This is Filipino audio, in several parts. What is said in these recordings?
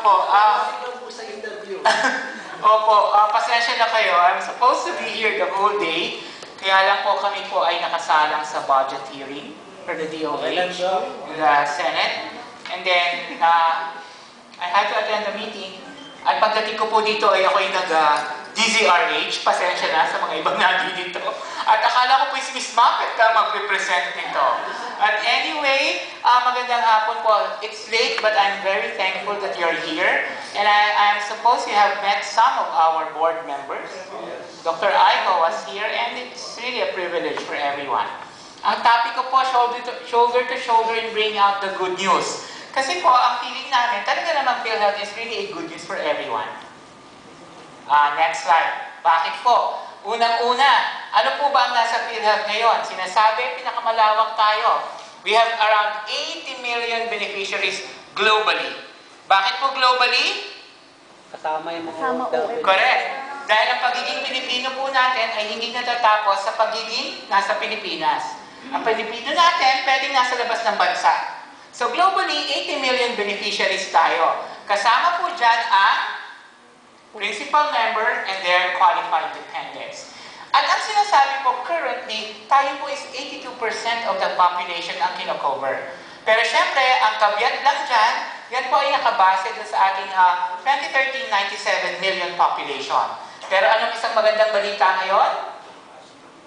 po. Opo, pasensya na kayo. I'm supposed to be here the whole day. Kaya lang po kami po ay nakasalang sa budget hearing for the DOH, the Senate. And then, I had to attend the meeting. At pagdating ko po dito ay ako'y nag-DZRH. Pasensya na sa mga ibang nandito. At akala ko po si Miss Muppet ka mag-represent nito. At anyway, magandang hapon po. It's late but I'm very thankful that you're here. And I am supposed you have met some of our board members. Dr. Aigo was here and it's really a privilege for everyone. Ang topic ko po, shoulder to shoulder in bringing out the good news. Kasi po, ang feeling namin, talaga namang PhilHealth is really a good news for everyone. Next slide. Bakit po? Unang-una, ano po ba ang nasa PhilHealth ngayon? Sinasabi, pinakamalawak tayo. We have around 80 million beneficiaries globally. Bakit po globally? Kasama yung mga Correct. Dahil ang pagiging Pilipino po natin ay hindi natatapos sa pagiging nasa Pilipinas. Ang Pilipino natin, pwedeng nasa labas ng bansa. So globally, 80 million beneficiaries tayo. Kasama po dyan ang principal member and their qualified dependents. At ang sinasabi po currently, tayo po is 82% of the population ang kinocover. Pero syempre, ang kabiyak lang dyan, yan po ay nakabase dun sa ating 2013 97 million population. Pero anong isang magandang balita ngayon?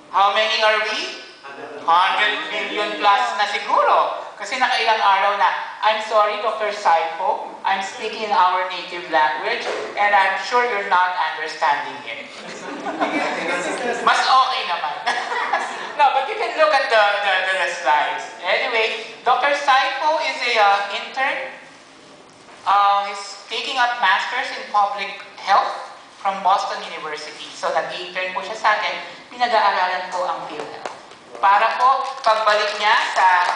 How many are we? 100 million plus na siguro. Kasi nakailang araw na, I'm sorry, Dr. Saipo, I'm speaking in our native language, and I'm sure you're not understanding it. Mas okay naman. No, but you can look at the slides. Anyway, Dr. Saipo is a intern. He's taking up Masters in Public Health from Boston University. So, nag-intern po siya sa atin. Pinag-aaralan po ang PhilHealth. Para po, pagbalik niya sa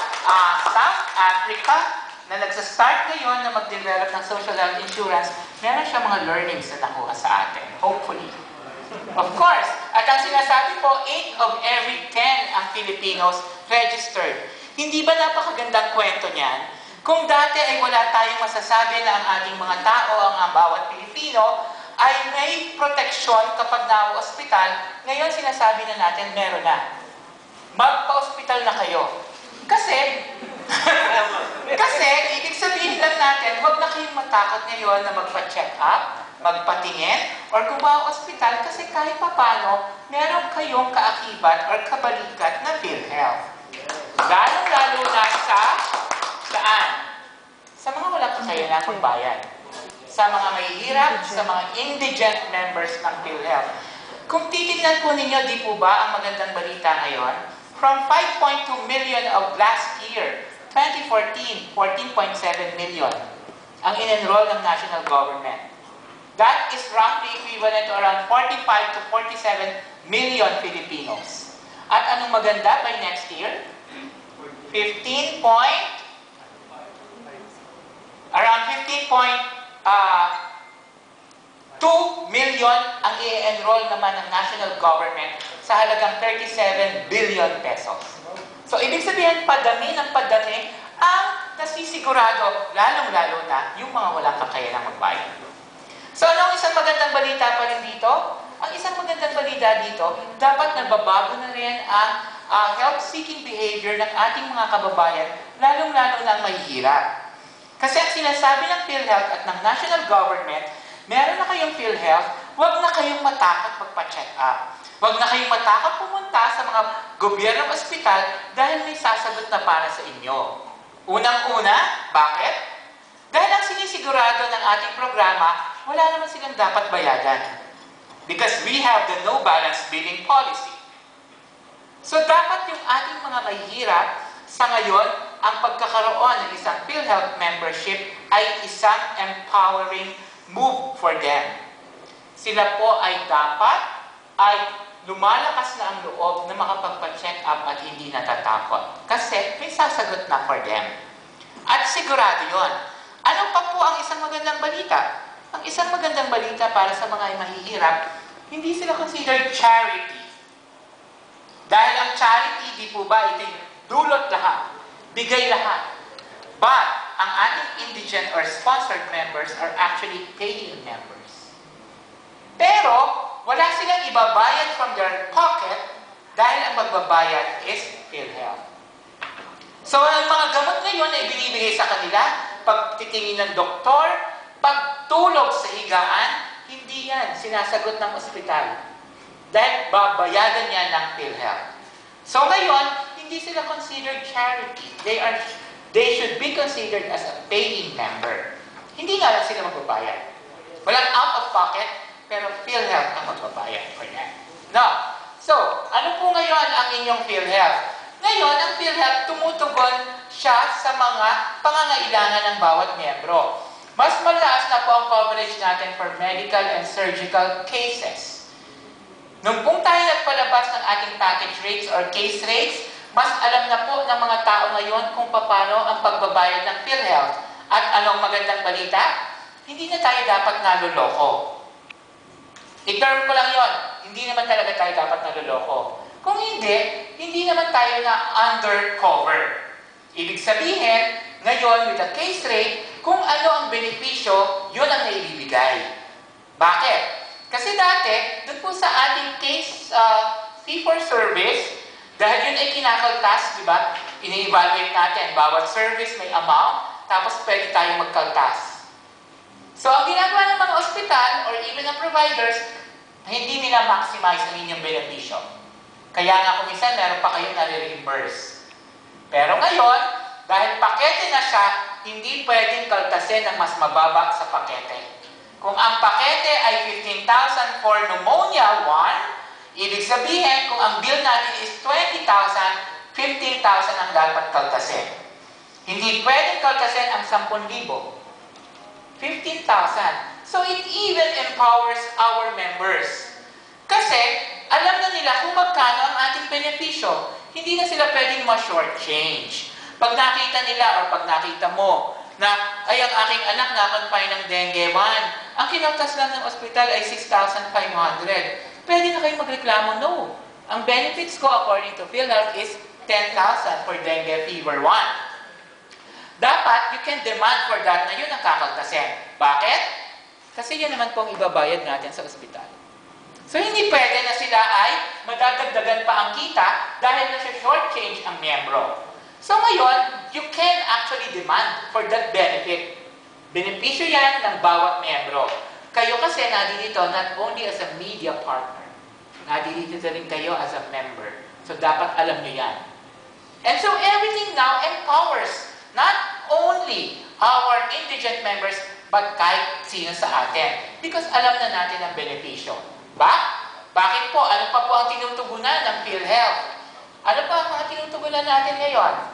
South Africa, na nagsa-start ngayon na mag-develop ng social health insurance, meron siya mga learnings na nakuha sa atin. Hopefully. Of course, at ang sinasabi po, 8 of every 10 ang Filipinos registered. Hindi ba napakagandang kwento niyan? Kung dati ay wala tayong masasabi na ang ating mga tao, ang bawat Pilipino, ay may proteksyon kapag na-ospital, ngayon sinasabi na natin meron na. Magpa-ospital na kayo. Kasi, ibig sabihin lang natin, huwag na kayong matakot ngayon na magpa-check up, magpatingin, or kung ma-ospital kasi kahit papano, meron kayong kaakibat or kabalikat na PhilHealth. Lalo-lalo na saan? Sa mga walang kakayanan magbayad. Sa mga mahihirap, sa mga indigent members ng PhilHealth. Kung titignan po ninyo, di po ba ang magandang balita ngayon? From 5.2 million of last year, 2014, 14.7 million ang in-enroll ng national government. That is roughly equivalent to around 45 to 47 million Filipinos. At anong maganda by next year? 15 point, around 15.2 million ang i-enroll naman ng national government sa halagang 37 billion pesos. So, ibig sabihin, padami ng padami ang nasisigurado, lalong-lalo na yung mga walang kakayanang magbayad. So, anong isang magandang balita pa rin dito? Ang isang magandang balita dito, dapat nababago na rin ang health-seeking behavior ng ating mga kababayan, lalong-lalo na ang mahihirap. Kasi ang sinasabi ng PhilHealth at ng national government, meron na kayong PhilHealth, huwag na kayong matakot magpa-check up. Huwag na kayong matakot pumunta sa mga gobyernong ospital dahil may sasagot na para sa inyo. Unang-una, bakit? Dahil ang sinisigurado ng ating programa, wala naman silang dapat bayadan. Because we have the no balance billing policy. So dapat yung ating mga mahihirap sa ngayon, ang pagkakaroon ng isang PhilHealth membership ay isang empowering move for them. Sila po ay lumalakas na ang loob na makapagpa-check up at hindi natatakot. Kasi may sasagot na for them. At sigurado yon. Ano pa po ang isang magandang balita? Ang isang magandang balita para sa mga mahihirap, hindi sila considered charity. Dahil ang charity, di po ba, ito dulot lahat, bigay lahat. But, ang ating indigent or sponsored members are actually paying members. Pero, wala silang ibabayad from their pocket dahil ang magbabayad is PhilHealth. So, ang mga gamot ngayon na ibinibigay sa kanila, pagtitingin ng doktor, pagtulog sa higaan, hindi yan sinasagot ng ospital. Dahil babayadan yan ng PhilHealth. So ngayon, hindi sila considered charity. They should be considered as a paying member. Hindi nga lang sila magbabayad. Walang out of pocket, pero PhilHealth ang magbabayad for them. Now, so, ano po ngayon ang inyong PhilHealth? Ngayon, ang PhilHealth tumutugon siya sa mga pangangailangan ng bawat miyembro. Mas malakas na po ang coverage natin for medical and surgical cases. Nung pong tayo nagpalabas ng ating package rates or case rates, mas alam na po ng mga tao ngayon kung paano ang pagbabayad ng PhilHealth. At anong magandang balita? Hindi na tayo dapat naluloko. I-term ko lang yon. Hindi naman talaga tayo dapat naluloko. Kung hindi naman tayo na undercover. Ibig sabihin, ngayon with the case rate, kung ano ang benepisyo, yun ang naibibigay. Bakit? Kasi dati, doon po sa ating case fee for service, dahil yun ay kinakaltas, di ba? Ini-evaluate natin, bawat service may amount, tapos pwede tayong magkaltas. So, ang ginagawa ng mga ospital or even ng providers, hindi nila maximize ang inyong benepisyo. Kaya nga kung minsan, meron pa kayong nare-reimburse. Pero ngayon, dahil pakete na siya, hindi pwedeng kaltasin ng mas mababa sa pakete. Kung ang pakete ay 15,000 for pneumonia 1, ibig sabihin, kung ang bill natin is 20,000, 15,000 ang dapat kaltasin. Hindi pwedeng kaltasin ang 10,000. 15,000. So it even empowers our members. Kasi, alam na nila kung magkano ang ating benepisyo. Hindi na sila pwedeng ma-shortchange. Pag nakita nila o pag nakita mo na, ay ang aking anak na-confine ng dengue 1, ang kinaltas lang ng ospital ay 6,500. Pwede na kayo magreklamo, no. Ang benefits ko according to PhilHealth is 10,000 for dengue fever 1. Dapat, you can demand for that na yun ang kakaltasin. Bakit? Kasi yan naman pong ibabayad natin sa ospital. So, hindi pwede na sila ay madadagdagan pa ang kita dahil na siya short-change ang miyembro. So, ngayon, you can actually demand for that benefit. Benepisyo yan ng bawat miyembro. Kayo kasi nadito not only as a media partner, nadito rin kayo as a member. So, dapat alam nyo yan. And so, everything now empowers not only our indigent members, but kahit sino sa atin. Because alam na natin ang benepisyo. Bakit po? Ano pa po ang tinutugunan ng PhilHealth? Ano pa ang mga tinutugunan natin ngayon?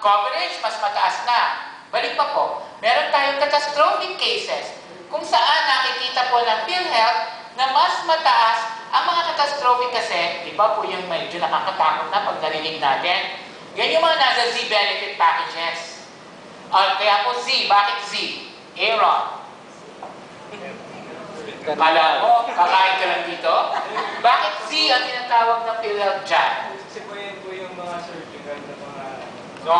Coverage, mas mataas na. Balik pa po. Meron tayong catastrophic cases kung saan nakikita po ng PhilHealth na mas mataas ang mga catastrophic kasi, di ba po yung medyo nakakatakot na pag narinig natin? Yan yung mga nasa Z benefit packages. Kaya po Z, bakit Z? Aaron. Alam mo, kakain ka lang dito? Bakit Z ang tinatawag ng PhilHealth dyan? Kasi po yan po yung mga surgical na mga... Go.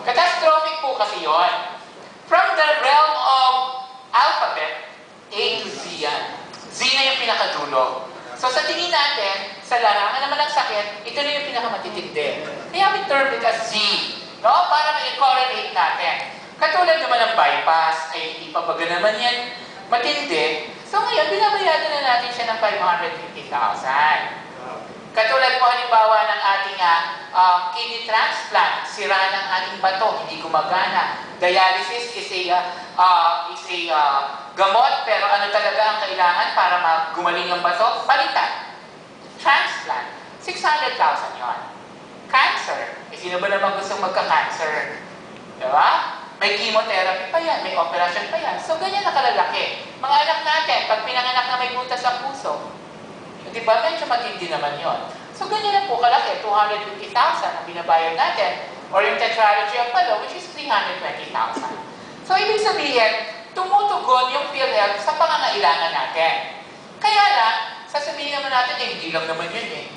Catastrophic po kasi yon. From the realm of alphabet, A to Z yan. Z na yung pinakadulo. So sa tingin natin, sa larangan naman ng sakit, ito na yung pinakamatitindi. Kaya we term it as Z. No? Para ma-correlate natin. Katulad naman ng bypass, ay hindi pa baga naman yan matindi. So ngayon, binabayadan na natin siya ng 550,000. Katulad po halimbawa ng ating kidney transplant, sira ng ating bato, hindi gumagana. Dialysis is a gamot, pero ano talaga ang kailangan para gumaling ang bato? Palitan. Transplant, 600,000 yon. Cancer, sino ba naman gustong magka-cancer? Diba? May chemotherapy pa yan, may operation pa yan. So, ganyan nakalalaki. Mga anak natin, pag pinanganak na may butas sa puso, di ba, medyo matindi naman yon. So, ganyan na po kalaki, 250,000 ang binabayad natin. Or yung tetralogy of Fallot, which is 320,000. So, ibig sabihin, tumutugon yung PhilHealth sa pangangailangan natin. Kaya lang, sasabihin naman natin, hindi lang naman yun eh.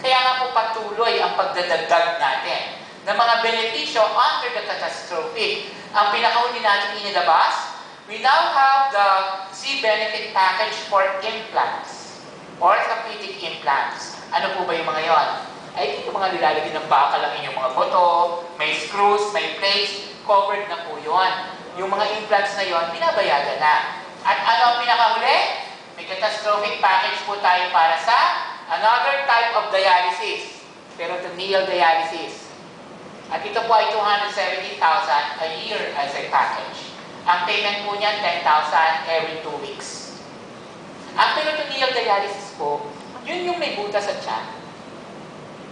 Kaya nga po patuloy ang pagdadagdag natin ng mga benepisyo under the catastrophic. Ang pinakahuli natin inilabas, we now have the Z-benefit package for implants, orthopedic implants. Ano po ba yung mga yon? Ay, yung mga nilalagyan ng bakal ang inyong mga buto, may screws, may plates, covered na po yon. Yung mga implants na yon, binabayagan na. At ano ang pinakahuli? May catastrophic package po tayo para sa another type of dialysis, peritoneal dialysis. At ito po ay 270,000 a year as a package. Ang payment po niyan, 10,000 every 2 weeks. Ang peritoneal dialysis po, yun yung may butas sa tiyan.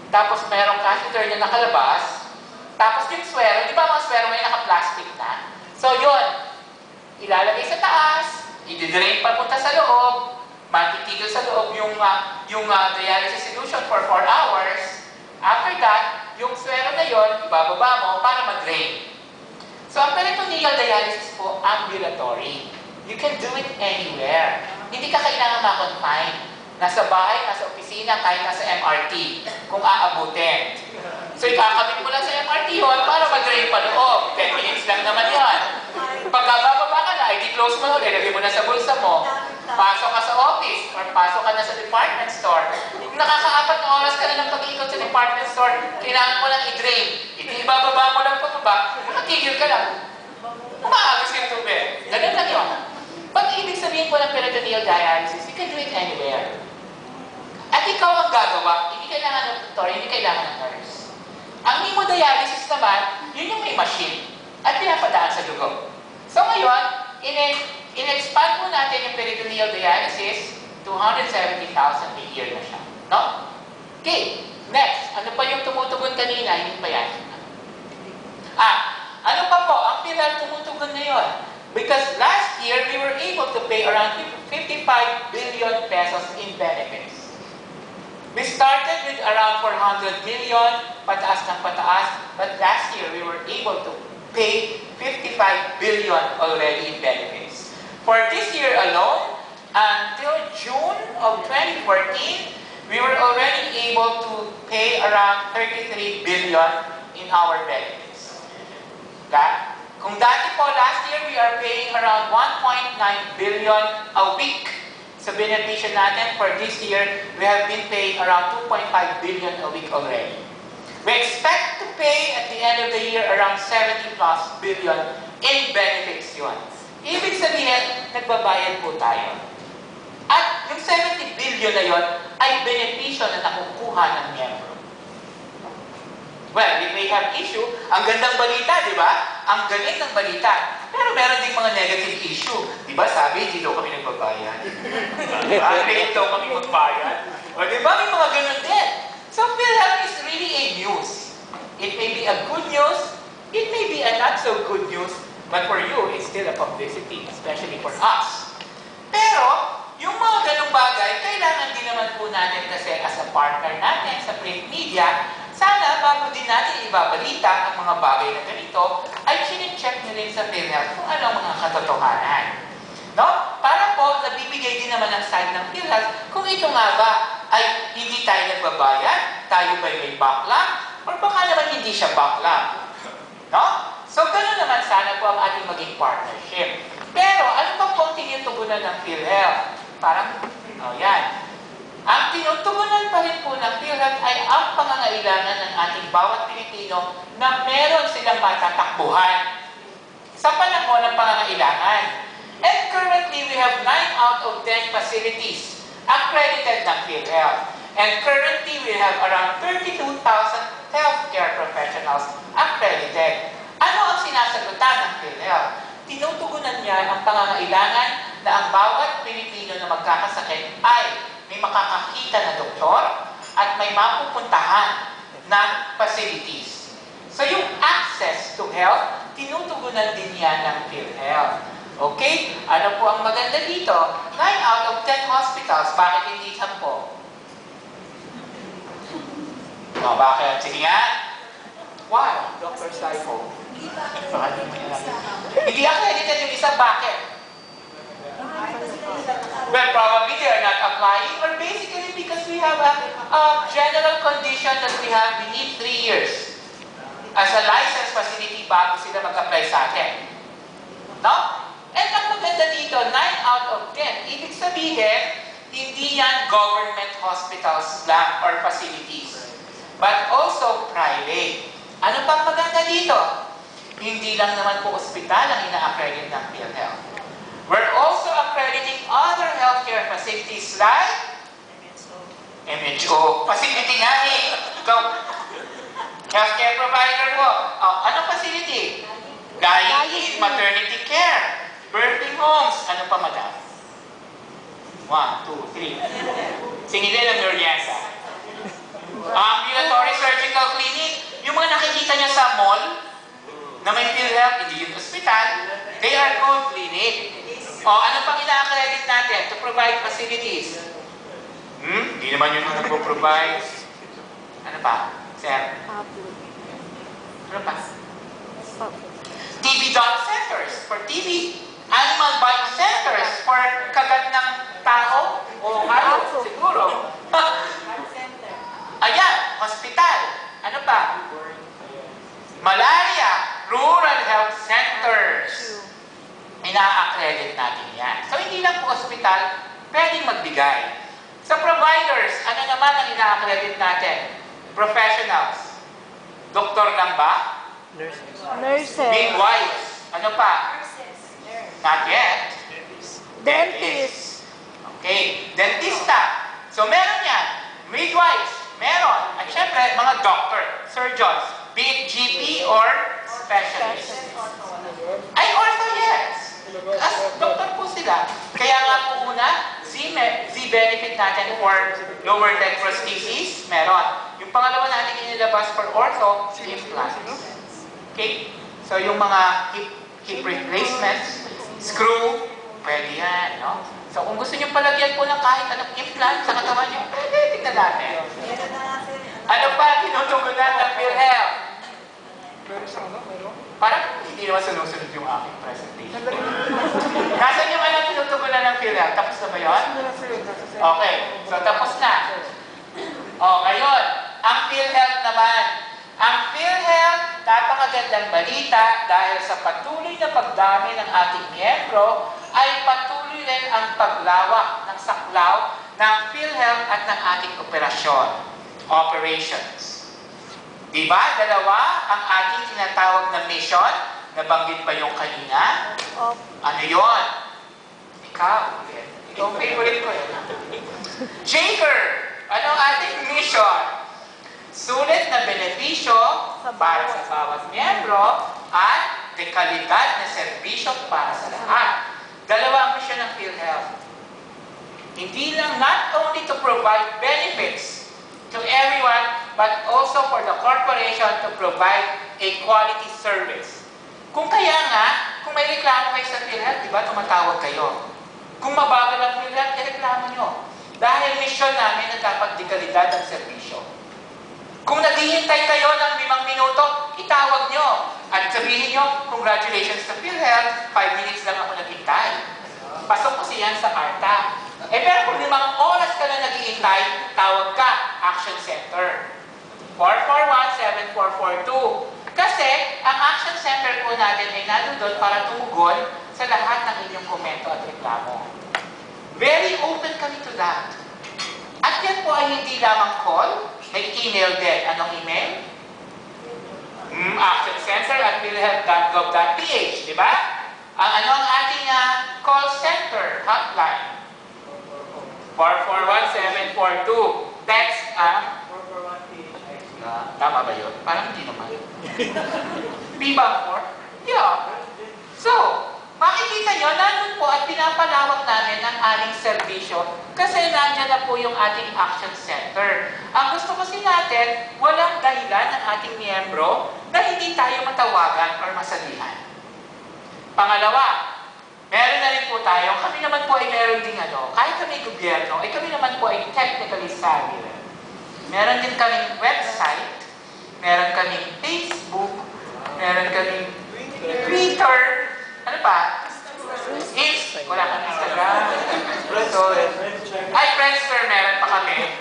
Tapos merong catheter na nakalabas. Tapos yung swero, di ba mga swero may naka-plastic na? So yun, ilalagay sa taas, i-drain papunta sa loob, matitigil sa loob yung dialysis solution for 4 hours. After that, yung swero na yon, ibababa mo para mag-drain. So ang peritoneal dialysis po, ambulatory. You can do it anywhere. Hindi ka kailangan ma-confine. Nasa bahay, nasa opisina, kahit nasa MRT, kung aabutin. So ikakabit mo lang sa MRT yun para mag-drain pa loob. 10 minutes lang naman yan. Pagkababa ka na, ID close mo lang, ilagay mo na sa bulsa mo. Pasok ka sa office, or pasok ka na sa department store. Kung nakaka-4 na oras ka na ng pag-ikot sa department store, kailangan mo lang i-drain. Ibababa mo lang pababa, nakatigil ka lang. Umaagos yung tubig. Ganun lang yun. Pag ibig sabihin po ng peritoneal dialysis, you can do it anywhere. At ikaw ang gagawa, hindi kailangan ng doktor, hindi kailangan ng nurse. Ang hemodialysis naman, yun yung may machine at pinapadaan sa dugo. So ngayon, in-expand po natin yung peritoneal dialysis, 270,000 a year na siya. No? Okay, next. Ano pa yung tumutugon kanina? Hindi pa yan. Ano pa po? Ang PhilHealth tumutugon na yun. Because last year, we were able to pay around 55 billion pesos in benefits. We started with around 400 million, pataas ng pataas, but last year, we were able to pay 55 billion already in benefits. For this year alone, until June of 2014, we were already able to pay around 33 billion in our benefits. Kung dati po, last year, we are paying around 1.9 billion a week sa benepisyo natin. For this year, we have been paying around 2.5 billion a week already. We expect to pay at the end of the year around 70+ billion in benefits yun. Ibig sabihin, nagbabayad po tayo. At yung 70 billion na yun ay benepisyo na nakukuha ng miyembro. Well, we may have issue. Ang gandang balita, di ba? Ang galing ng balita. Pero meron ding mga negative issue. Di ba sabi, hindi daw kami nagbabayad. Hindi daw kami magbayad. O di ba, may mga ganun din. So, PhilHealth is really a news. It may be a good news. It may be a not so good news. But for you, it's still a publicity, especially for us. Pero, yung mga ganung bagay, kailangan din naman po natin kasi as a partner natin sa print media, sana bago din natin ibabalita ang mga bagay na ganito, ay chine-check nyo rin sa PhilHealth kung ano ang mga katotohanan. No? Para po, nabibigay din naman ang side ng PhilHealth kung ito nga ba ay hindi tayo nagbabayad, tayo ba'y may backlog, or baka naman hindi siya backlog. No? So, gano'n naman sana po ang ating maging partnership. Pero, ano pa po ang tinutugunan ng PhilHealth? Parang, yan. Ang tinutugunan pa rin po ng PhilHealth ay ang pangangailangan ng ating bawat Pilipino na meron silang matatakbuhan sa panahon ng pangangailangan. And currently, we have 9 out of 10 facilities accredited ng PhilHealth. And currently, we have around 32,000 healthcare professionals accredited. Ano ang sinasagutan ng PhilHealth? Tinutugunan niya ang pangangailangan na ang bawat Pilipino na magkakasakit ay may makakakita na doktor at may mapupuntahan ng facilities. So yung access to health, tinutugunan din yan ng PhilHealth. Okay? Ano po ang maganda dito? 9 out of 10 hospitals. Bakit hindi 10? O, bakit? Sige nga. Why? Dr. Saifo. Hindi accredited yung isa. Bakit? Well, probably they are not applying, or basically because we have a general condition that we need 3 years as a licensed facility bago sila mag-apply sa atin. No? And ang maganda dito, 9 out of 10. Ibig sabihin, hindi yan government hospitals lang or facilities, but also private. Ano pang maganda dito? Hindi lang naman po ospital ang ina-accredit ng PhilHealth. We're also accrediting other healthcare facilities like MHO. Facility nga eh. Ikaw, healthcare provider po. Oh, anong facility? Lying-in, maternity care, birthing homes. Ano pa, madam? 1, 2, 3. Singilin ang Nuriasa. Ambulatory surgical clinic. Yung mga nakikita niya sa mall, na may PhilHealth, hindi yung hospital, they are called clinic. O, ano pang ina-accredit natin to provide facilities? Hindi naman yun ang nagpo-provide. Ano pa? Sir? Ano pa? TB dot centers for TB. Animal bite centers for kagat ng tao o hayop, siguro. Ayan, hospital. Ano pa? Malaria, rural health centers. Ina-accredit natin yan. So, hindi lang po hospital, pwedeng magbigay. Sa providers, ano naman ang ina-accredit natin? Professionals. Doktor lang ba? Nurses. Midwives. Ano pa? Not yet. Dentist. Okay. Dentista. So, meron yan. Midwives. Meron. At syempre, mga doctor, surgeons, be it GP or specialist. Ay, ortho, yes. As doktor po sila. Kaya nga po una, Z-benefit natin for lower leg prosthesis, meron. Yung pangalawa natin inilabas for ortho, implants. Okay? So, yung mga hip replacements, screw, pwede yan, no? So, kung gusto nyo palagyan po ng kahit anong implant sa katawan nyo, pwede, tignan natin. Ano pa tinutugunan ng PhilHealth? Parang hindi naman sunod-sunod yung aking presentation. Nasaan yung alam tinutugunan ng PhilHealth? Tapos na ba yun? Okay, so tapos na. O, ngayon, ang PhilHealth naman. Ang PhilHealth, napakagandang balita dahil sa patuloy na pagdami ng ating miyembro, ay patuloy rin ang paglawak ng saklaw ng PhilHealth at ng ating operations. Diba? Dalawa ang ating tinatawag na mission. Nabanggit pa yung kanina. Ano yon? Ikaw. Ikaw ang favorite ko. Shaker. Ano ang ating mission? Sulit na benepisyo para sa bawat miyembro at dekalidad na serbisyo para sa lahat. Dalawa ang mission ng PhilHealth. Hindi lang not only to provide benefits to everyone, but also for the corporation to provide a quality service. Kung kaya nga, kung may reklamo kayo sa PhilHealth, di ba, tumatawag kayo. Kung mabagal ang PhilHealth, ireklamo nyo. Dahil mission namin na dapat dekalidad ang serbisyo. Kung naghihintay kayo ng 5 minuto, itawag nyo. At sabihin nyo, congratulations sa PhilHealth, 5 minutes lang ako naghintay. Pasok kasi yan sa karta. Pero kung 5 oras ka na naghihintay, tawag ka, Action Center. 441-7442. Kasi, ang Action Center po natin ay nandun para tumugon sa lahat ng inyong komento at reklamo. Very open kami to that. At yan po ay hindi lamang call, may email din. Anong email? actioncenter@philhealth.gov.ph, di ba? Ano ang ating call center hotline? 441-742. Text tama ba yun? Parang hindi naman. B-Bangor? Yeah. So, makikita nyo, nandun po at pinapalawak namin ang aming serbisyo kasi nandyan na po yung ating Action Center. Ang gusto kasi natin, walang dahilan ng ating miyembro na hindi tayo matawagan or masalihan. Pangalawa, meron na rin po tayo, kami naman po ay meron din kahit kami gobyerno, ay kami naman po ay technically savvy rin. Meron din kaming website, meron kaming Facebook, meron kaming Twitter, ano pa? Wala kang Instagram. So, Friendster. ay, Friendster, meron pa kami.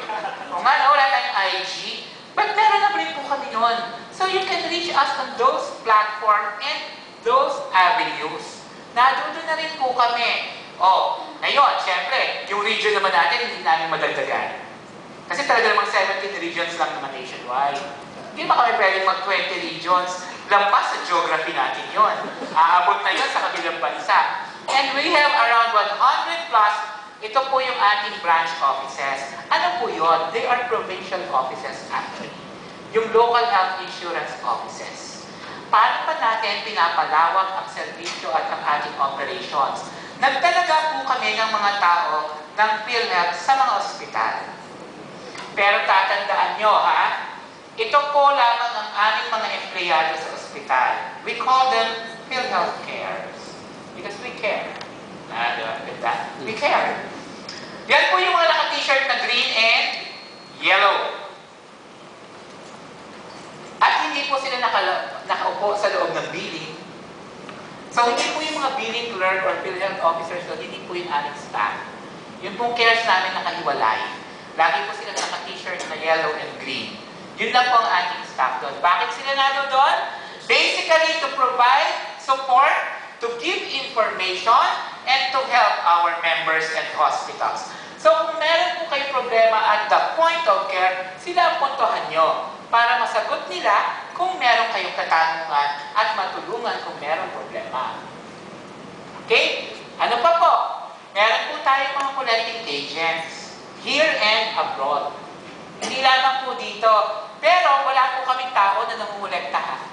O nga, no, wala tayong IG. But meron na rin po kami nun. So you can reach us on those platforms and those avenues. Doon na rin po kami. O, ngayon, syempre, yung region naman natin, hindi namin madagdagan. Kasi talaga namang 17 regions lang naman nationwide. Hindi naman kami pwedeng mag-20 regions. Lampas sa geography natin yon. Aabot na yun sa kabilang bansa. And we have around 100 plus. Ito po yung ating branch offices. Ano po yun? They are provincial offices actually. Yung local health insurance offices. Paano pa natin pinapalawak ang serbisyo at ang ating operations? Nagtalaga po kami ng mga tao ng PhilHealth sa mga ospital. Pero tatandaan nyo ha, ito po lamang ang aming mga empleyado sa ospital. We call them PhilHealth cares. Because we care. Ganda. We care. Yan po yung mga naka-t-shirt na green and yellow. At hindi po sila nakaupo sa loob ng billing. So hindi po yung mga billing clerk or PhilHealth officers doon, hindi po yung aming staff. Yung pong cares namin nakahiwalay. Lagi po sila naka-t-shirt na yellow and green. Yun lang po ang ating staff doon. Bakit sila nado doon? Basically to provide support, to give information, and to help our members and hospitals. So kung meron po kayo problema at the point of care, sila ang puntuhan nyo para masagot nila kung meron kayong katanungan at matulungan kung meron problema. Okay? Ano pa po? Meron po tayong mga collecting agents here and abroad. Hindi lamang po dito, pero wala po kaming tao na nangungulekta.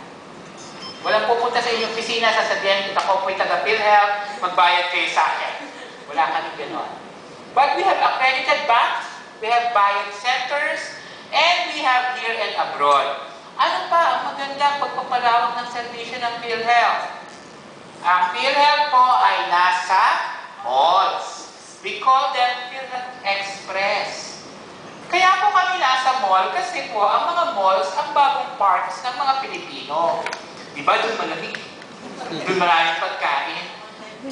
Walang pupunta sa inyong opisina, sasabihin, ako po'y taga-PhilHealth, magbayad kayo sa akin. Wala kaming gano'n. But we have accredited banks, we have buying centers, and we have here and abroad. Ano pa ang magandang pagpapalawak ng servisyo ng PhilHealth? Ang PhilHealth po ay nasa malls. We call them PhilHealth Express. Kaya po kami nasa mall kasi po ang mga malls ang bagong parts ng mga Pilipino. Diba doon malamig? Doon maraming pagkain.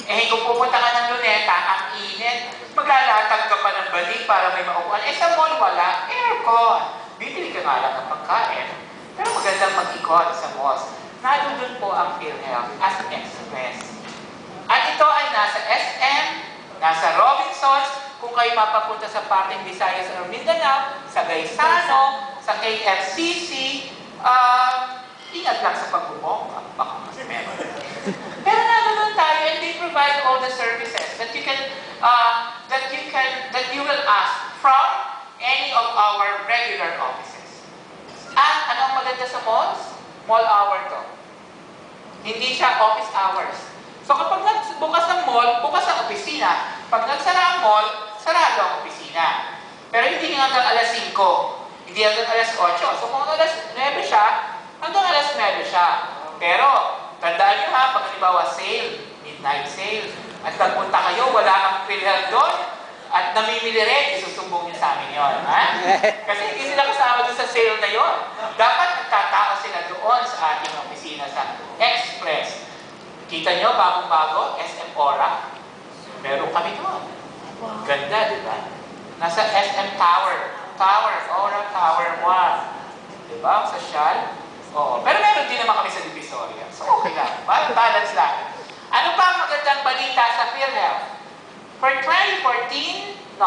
Eh kung pupunta ka ng Luneta, ang init, maglalatag ka pa ng balik para may maupuan. Eh sa mall wala, aircon. Bibili ka nga lang ng pagkain. Pero magandang mag-ikot sa malls. Doon po ang PhilHealth as Express. At ito ay nasa SM, nasa Robinsons, kung kayo mapapunta sa parting Visayas or Mindanao, sa Gaisano, sa KFCC, ingat lang sa pagbubongga. Baka mas meron. Pero nandun tayo and they provide all the services that you will ask from any of our regular offices. At anong maganda sa malls? Mall hour to. Hindi siya office hours. So kapag nagbukas ng mall, bukas ang opisina. Pag nagsara ang mall, sarado ang opisina. Pero hindi hanggang alas 5. Hindi hanggang alas 8. So kung alas 9 siya, hanggang alas 9 siya. Pero, tandaan nyo ha, pag halimbawa sale, midnight sale, at nagpunta kayo, wala ang PhilHealth doon, at namimili rin, isusumbong nyo sa amin yun. Ha? Kasi hindi sila kasama doon sa sale na yun. Dapat nagtatao sila doon sa ating opisina sa Express. Kita nyo, bagong-bago, SM Aura. Meron kami doon. Ganda, di ba? Nasa SM Tower. Aura Tower 1. Di ba? Sa Shal. Oo. Pero meron din naman kami sa Divisoria. So, okay lang. Balance lang. Ano pa ang magandang balita sa PhilHealth? For 2013,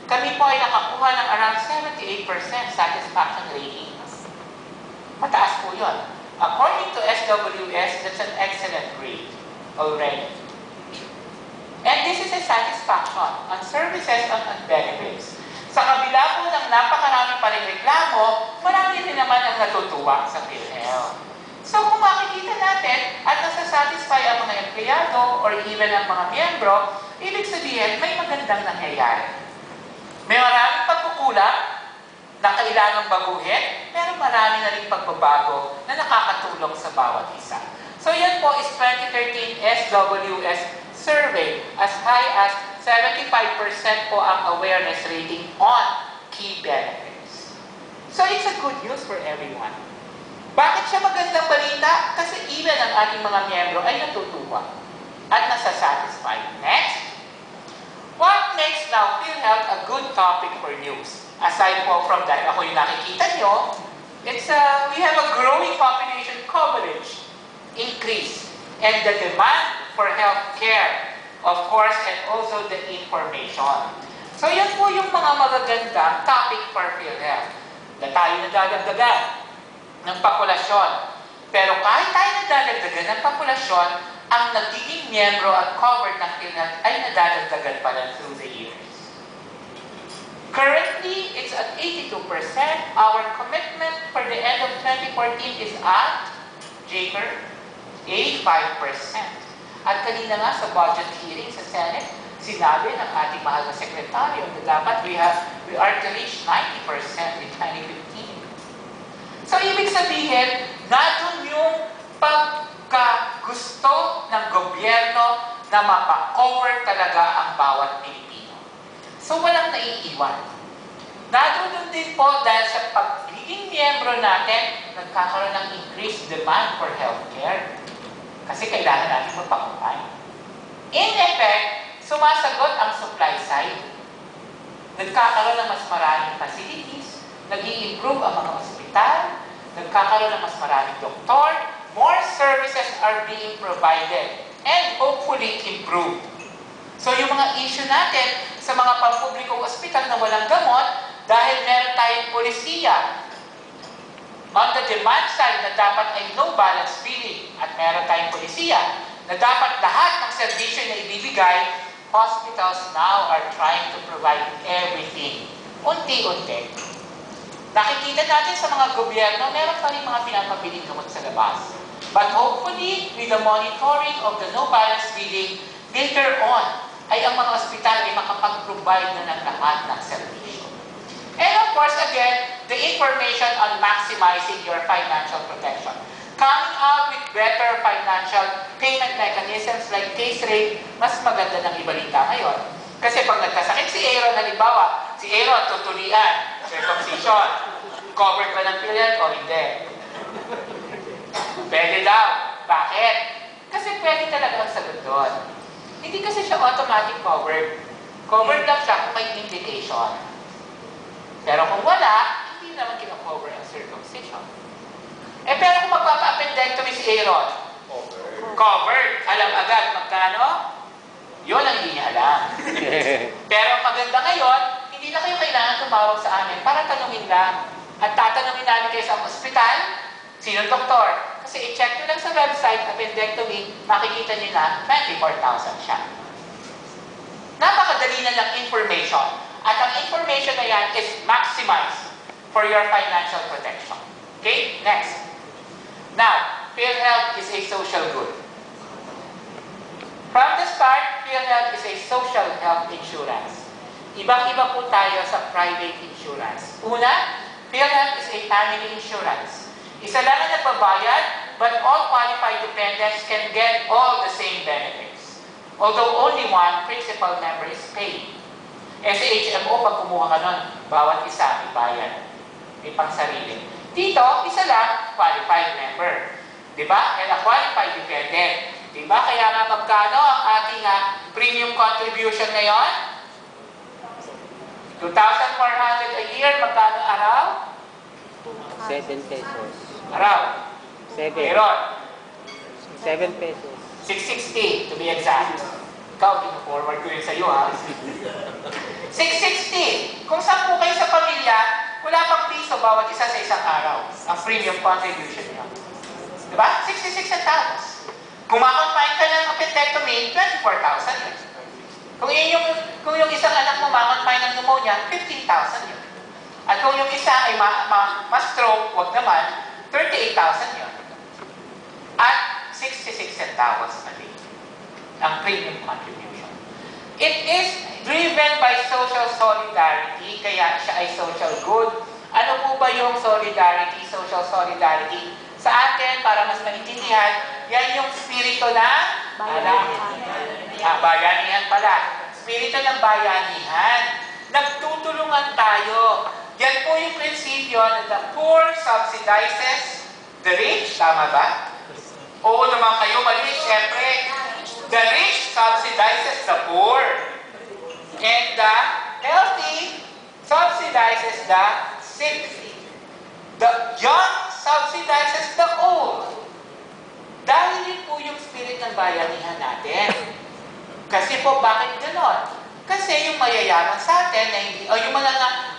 kami po ay nakakuha ng around 78% satisfaction ratings. Mataas po yun. According to SWS, that's an excellent grade already. And this is a satisfaction on services and on benefits. Sa kabila po ng napakarami pa rin reklamo, marami rin naman ang natutuwa sa PhilHealth. So kung makikita natin at nasasatisfy ang mga empleyado or even ang mga miyembro, ibig sabihin may magandang nangyayari. May maraming pagkukulang na kailangang baguhin, pero marami na rin pagbabago na nakakatulong sa bawat isa. So yan po is 2013 SWS survey. As high as 75% po ang awareness rating on key benefits. So it's a good news for everyone. Bakit siya magandang balita? Kasi even ang ating mga miyembro ay natutuwa at nasasatisfy. Next. makes now PhilHealth a good topic for news? Aside po from that, ako yung nakikita nyo, we have a growing population coverage increase and the demand for health care, of course, and also the information. So yan po yung mga magagandang topic for PhilHealth na tayo nadadagdagan ng populasyon. Pero kahit tayo nadadagdagan ng populasyon, ang nagiging miyembro at covered ng PhilHealth ay nadadagdagan pa lang through the years. Currently, it's at 82%. Our commitment for the end of 2014 is at, Jaker, 85%. At kanina nga sa budget hearing sa Senate, sinabi ng ating mahal na sekretaryo na dapat we are to reach 90% in 2015. So, ibig sabihin, nandun yung pagkagusto ng gobyerno na mapa-cover talaga ang bawat Pilipino. So, walang naiiwan. Nandun din po dahil sa pagiging miyembro natin, nagkakaroon ng increased demand for healthcare. Kasi kailangan natin magpakumpay. In effect, sumasagot ang supply side. Nagkakaroon ng mas maraming facilities, nag-i-improve ang mga ospital, nagkakaroon ng mas maraming doktor, more services are being provided, and hopefully improved. So yung mga issue natin sa mga pampublikong ospital na walang gamot, dahil meron tayong polisiya, on the demand side na dapat ay no balance billing at meron tayong polisiya na dapat lahat ng serbisyo na ibibigay, hospitals now are trying to provide everything. Unti-unti. Nakikita natin sa mga gobyerno, meron pa rin mga pinapabiling gamot sa labas. But hopefully, with the monitoring of the no balance billing, later on, ay ang mga ospital ay makapag-provide na ng lahat ng serbisyo. And of course, again, the information on maximizing your financial protection. Coming out with better financial payment mechanisms like case rate, mas maganda ng ibalita ngayon. Kasi pag nagkasakit si Aaron, halimbawa, si Aaron tutulian, circumcision, covered ba ng PhilHealth o hindi? Pwede daw. Bakit? Kasi pwede talaga ang sagot doon. Hindi kasi siya automatic covered. Covered lang siya kung may indication. Pero kung wala, hindi naman kina-cover ang circumcision. Pero kung magpapa-appendectomy si Aaron, covered. Alam agad magkano? Yun ang hindi niya alam. Pero ang maganda ngayon, hindi na kayo kailangan tumawag sa amin para tanungin lang. At tatanungin namin kayo sa ospital, sinong doktor? Kasi i-check nyo lang sa website, appendectomy, makikita nyo na 24,000 siya. Napakadali na lang information. At ang information na yan is maximized for your financial protection. Okay? Next. Now, PhilHealth is a social good. From the start, PhilHealth is a social health insurance. Ibang-iba po tayo sa private insurance. Una, PhilHealth is a family insurance. Isa lang ang nagbabayad, but all qualified dependents can get all the same benefits. Although only one principal member is paid. SHMO, pag kumuha ka nun, bawat isa may bayad. May pangsarili. Dito, isa lang, qualified member. Diba? And a qualified dependent. Diba? Kaya nga magkano ang ating premium contribution ngayon? 2,400 a year. Magkano araw? 7 pesos. Araw? 7. Meron? 7 pesos. 660 to be exact. Ikaw, forward ko yun sa iyo, ha? 660. Kung 10 kayo sa pamilya, wala pang piso bawat isa sa isang araw. Ang premium contribution niya. Diba? 66 centavos. Kung makonfine ka ng appendectomy, 24,000 yun. Kung yung isang anak mo makonfine ng pneumonia, 15,000 yun. At kung yung isa ay ma-stroke, wag naman, 38,000 yun. At 66 centavos a day. Ang premium contribution. It is driven by social solidarity, kaya siya ay social good. Ano po ba yung solidarity, social solidarity? Sa atin, para mas maintindihan, yan yung spirito ng bayanihan pala. Spirito ng bayanihan. Nagtutulungan tayo. Yan po yung prinsipyo na the poor subsidizes the rich. Tama ba? Oo naman kayo, mali. Siyempre, the rich subsidizes the poor. And the healthy subsidizes the sick. The young subsidizes the old. Dahil yun po yung spirit ng bayanihan natin. Kasi po, bakit ganon? Kasi yung mayayaman sa atin, na hindi, o yung mga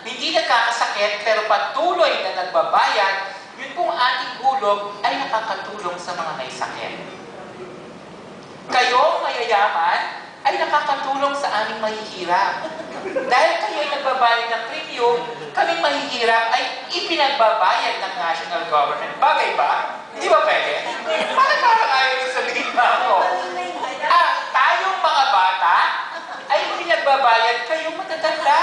hindi nagkakasakit, pero patuloy na nagbabayad, yun pong ating hulog ay nakakatulong sa mga may sakit. Kayong mayayaman ay nakakatulong sa aming mahihirap. Dahil kayo ay nagbabayad ng premium, kaming mahihirap ay ipinagbabayad ng national government. Bagay ba? Hindi ba pwede? Parang ayaw yung sabihin na ako. Tayong mga bata ay pinagbabayad kayong matatanda.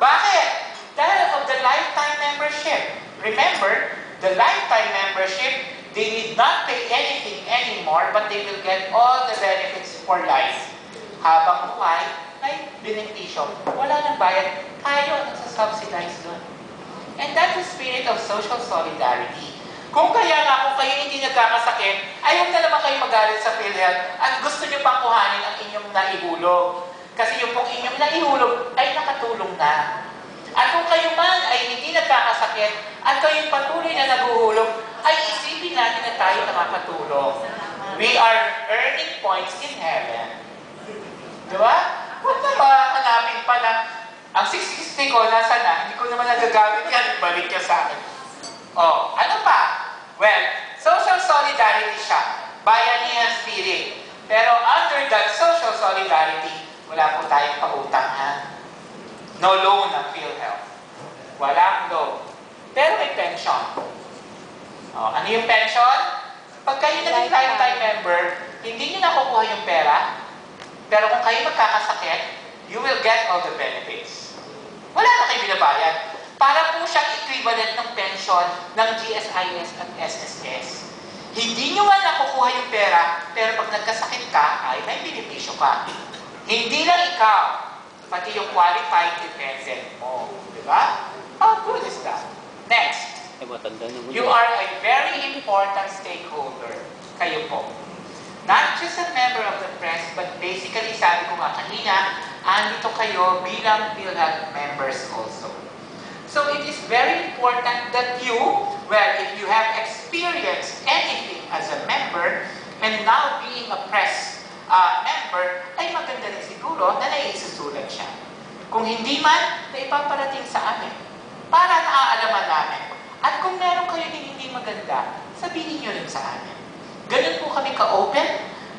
Bakit? Dahil of the lifetime membership. Remember, the lifetime membership, they need not pay anything anymore, but they will get all the benefits for life. Habang buhay, may benepisyo. Wala nang bayad, tayo ang nagsasubsidize doon. And that's the spirit of social solidarity. Kung kaya nga, kung kayo hindi nagkakasakit, ay huwag na naman kayo magalit sa PhilHealth at gusto nyo pang kuhanin ang inyong naihulog. Kasi yung pong inyong naihulog ay nakatulong na. At kung kayo man ay hindi nagkakasakit at kayo'y patuloy na naguhulog, ay isipin natin na tayo nakakatulong. We are earning points in heaven. Diba? Huwag na ba hanapin pa na ang 660 ko, nasa na? Hindi ko naman nagagamit yan. Balik niya sa akin. Oh, ano pa? Well, social solidarity siya. Bayanihan spirit. Pero under that social solidarity, wala po tayong pautang, ha? No loan ng PhilHealth. Walang loan. Pero may pension. Oh, ano yung pension? Pag kayo naging lifetime member, hindi nyo nakukuha yung pera. Pero kung kayo magkakasakit, you will get all the benefits. Wala na kayo binabayad. Para po siyang equivalent ng pension ng GSIS at SSS. Hindi nyo nga nakukuha yung pera, pero pag nagkasakit ka, ay may benepisyo ka. Hindi lang ikaw, pati yung qualified dependent mo. Diba? How good is that? Next. You are a very important stakeholder. Kayo po. Not just a member of the press, but basically, sabi ko nga kanina, andito kayo bilang PhilHealth members also. So it is very important that you, well, if you have experienced anything as a member, and now being a press member, ay maganda rin siguro na naisusulat siya. Kung hindi man, na ipaparating sa amin para naaalaman namin. At kung meron kayo din hindi maganda, sabihin nyo rin sa amin. Ganun po kami ka-open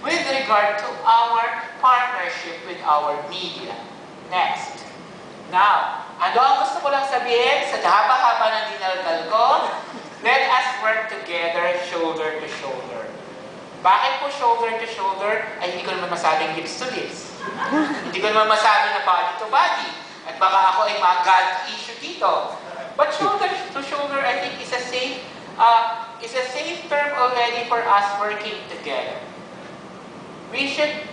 with regard to our partnership with our media. Next. Now, ano ang gusto ko lang sabihin sa haba-haba ng dinaldal ko? Let us work together, shoulder to shoulder. Bakit po shoulder to shoulder? Ay hindi ko naman masabing lips to lips. Hindi ko naman masabi na body to body. At baka ako ay mag-God issue dito. But shoulder to shoulder, I think, is a safe term already for us working together. We should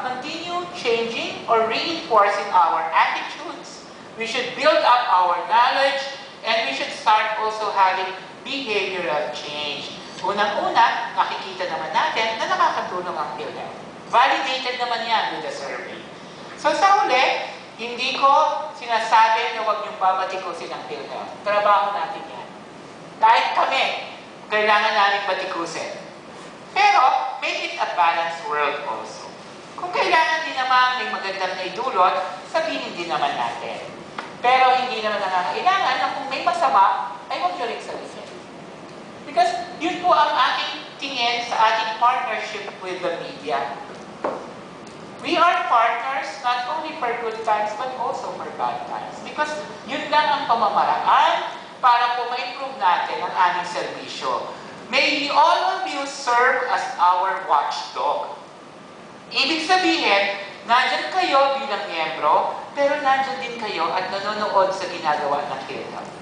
continue changing or reinforcing our attitudes. We should build up our knowledge, and we should start also having behavioral change. Unang-una, nakikita naman natin na nakakatulong ang PhilHealth. Validated naman yan with the survey. So sa huli, hindi ko sinasabi na huwag niyong babatikusin ang PhilHealth. Trabaho natin yan. Kahit kami, kailangan namin batikusin. Pero, make it a balanced world also. Kung kailangan din naman may magandang naidulot, sabihin din naman natin. Pero hindi naman nangangailangan na kung may masama, ay huwag nyo rin sabihin. Because yun po ang aking tingin sa ating partnership with the media. We are partners not only for good times but also for bad times. Because yun lang ang pamamaraan para po ma-improve natin ang aming serbisyo. May all of you serve as our watchdog. Ibig sabihin, nandyan kayo bilang miyembro, pero nandyan din kayo at nanonood sa ginagawa ng PhilHealth.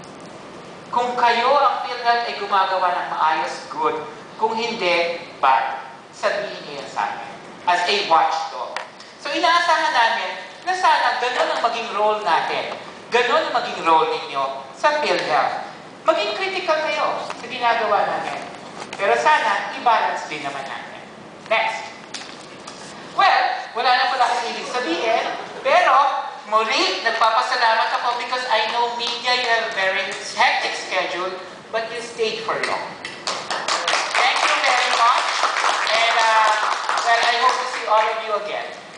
Kung kayo ang PhilHealth ay gumagawa ng maayos, good. Kung hindi, bad. Sabihin niyo yan sa amin. As a watchdog. So inaasahan namin na sana ganun ang maging role natin. Ganun ang maging role ninyo sa PhilHealth. Maging critical kayo sa ginagawa namin. Pero sana, i-balance din naman natin. Next. Well, wala na pala akong ibig sabihin. Pero, muli, nagpapasalamat ako because I know media, you have a very hectic schedule, but you stayed for long. Thank you very much. And, well, I hope to see all of you again.